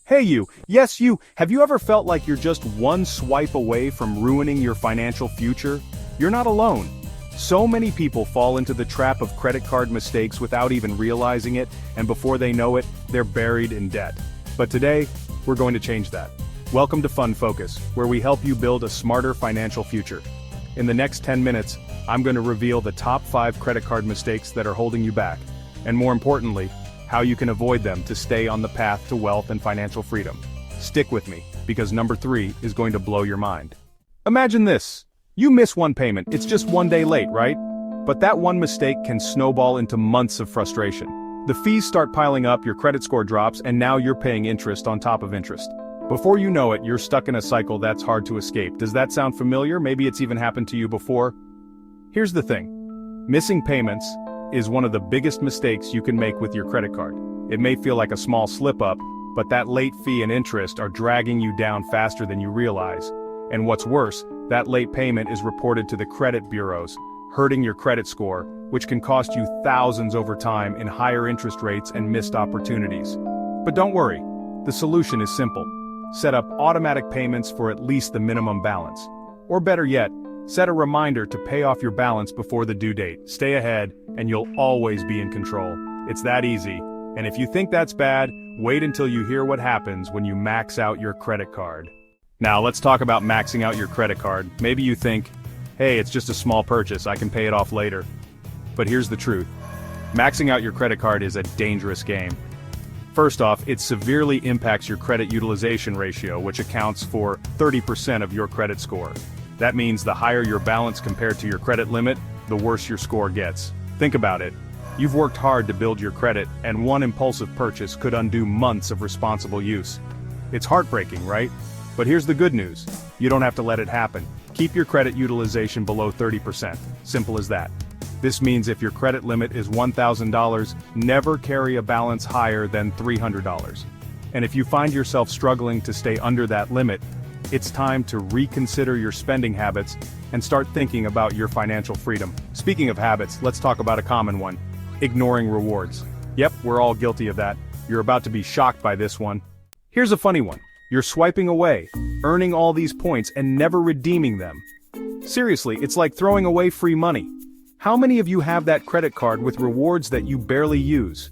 Hey you, yes you, have you ever felt like you're just one swipe away from ruining your financial future? You're not alone. So many people fall into the trap of credit card mistakes without even realizing it, and before they know it, they're buried in debt. But today, we're going to change that. Welcome to Fund Focus, where we help you build a smarter financial future. In the next 10 minutes, I'm going to reveal the top 5 credit card mistakes that are holding you back, and more importantly, how you can avoid them to stay on the path to wealth and financial freedom. Stick with me, because number 3 is going to blow your mind. Imagine this. You miss one payment, it's just one day late, right? But that one mistake can snowball into months of frustration. The fees start piling up, your credit score drops, and now you're paying interest on top of interest. Before you know it, you're stuck in a cycle that's hard to escape. Does that sound familiar? Maybe it's even happened to you before. Here's the thing. Missing payments is one of the biggest mistakes you can make with your credit card. It may feel like a small slip-up, but that late fee and interest are dragging you down faster than you realize. And what's worse, that late payment is reported to the credit bureaus, hurting your credit score, which can cost you thousands over time in higher interest rates and missed opportunities. But don't worry, the solution is simple. Set up automatic payments for at least the minimum balance. Or better yet, set a reminder to pay off your balance before the due date. Stay ahead, and you'll always be in control. It's that easy. And if you think that's bad, wait until you hear what happens when you max out your credit card. Now let's talk about maxing out your credit card. Maybe you think, hey, it's just a small purchase, I can pay it off later. But here's the truth. Maxing out your credit card is a dangerous game. First off, it severely impacts your credit utilization ratio, which accounts for 30% of your credit score. That means the higher your balance compared to your credit limit, the worse your score gets. Think about it. You've worked hard to build your credit, and one impulsive purchase could undo months of responsible use. It's heartbreaking, right? But here's the good news. You don't have to let it happen. Keep your credit utilization below 30%. Simple as that. This means if your credit limit is $1,000, never carry a balance higher than $300. And if you find yourself struggling to stay under that limit, it's time to reconsider your spending habits and start thinking about your financial freedom. Speaking of habits, let's talk about a common one. Ignoring rewards. Yep, we're all guilty of that. You're about to be shocked by this one. Here's a funny one. You're swiping away, earning all these points and never redeeming them. Seriously, it's like throwing away free money. How many of you have that credit card with rewards that you barely use?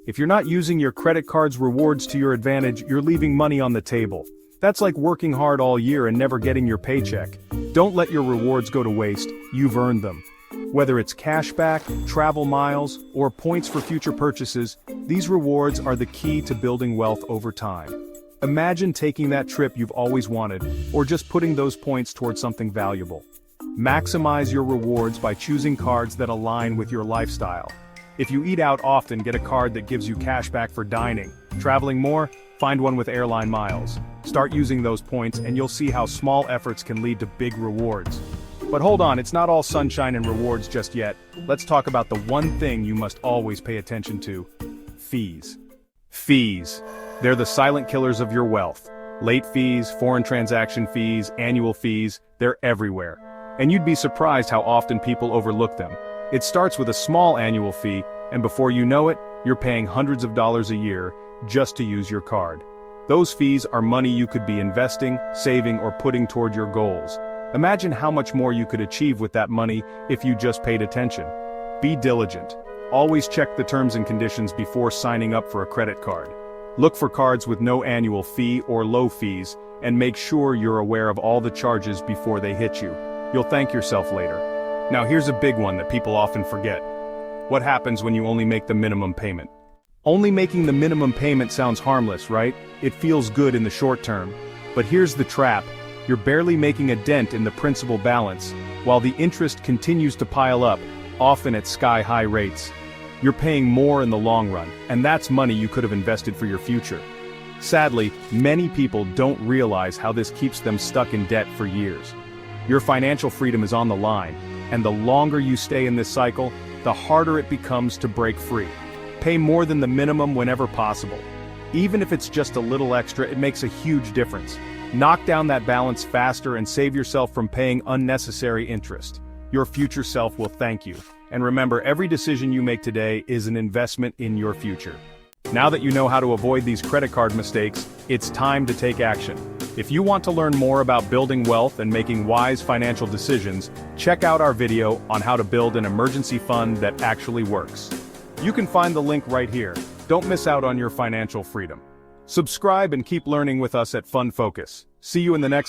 If you're not using your credit card's rewards to your advantage, you're leaving money on the table. That's like working hard all year and never getting your paycheck. Don't let your rewards go to waste, you've earned them. Whether it's cashback, travel miles, or points for future purchases, these rewards are the key to building wealth over time. Imagine taking that trip you've always wanted, or just putting those points towards something valuable. Maximize your rewards by choosing cards that align with your lifestyle. If you eat out often, get a card that gives you cash back for dining. Traveling more? Find one with airline miles. Start using those points and you'll see how small efforts can lead to big rewards. But hold on, it's not all sunshine and rewards just yet. Let's talk about the one thing you must always pay attention to. Fees. Fees. They're the silent killers of your wealth. Late fees, foreign transaction fees, annual fees, they're everywhere. And you'd be surprised how often people overlook them. It starts with a small annual fee, and before you know it, you're paying hundreds of dollars a year just to use your card. Those fees are money you could be investing, saving, or putting toward your goals. Imagine how much more you could achieve with that money if you just paid attention. Be diligent. Always check the terms and conditions before signing up for a credit card. Look for cards with no annual fee or low fees, and make sure you're aware of all the charges before they hit you. You'll thank yourself later. Now here's a big one that people often forget. What happens when you only make the minimum payment? Only making the minimum payment sounds harmless, right? It feels good in the short term. But here's the trap. You're barely making a dent in the principal balance, while the interest continues to pile up, often at sky-high rates. You're paying more in the long run, and that's money you could have invested for your future. Sadly, many people don't realize how this keeps them stuck in debt for years. Your financial freedom is on the line, and the longer you stay in this cycle, the harder it becomes to break free. Pay more than the minimum whenever possible. Even if it's just a little extra, it makes a huge difference. Knock down that balance faster and save yourself from paying unnecessary interest. Your future self will thank you. And remember, every decision you make today is an investment in your future. Now that you know how to avoid these credit card mistakes, it's time to take action. If you want to learn more about building wealth and making wise financial decisions, check out our video on how to build an emergency fund that actually works. You can find the link right here. Don't miss out on your financial freedom. Subscribe and keep learning with us at Fund Focus. See you in the next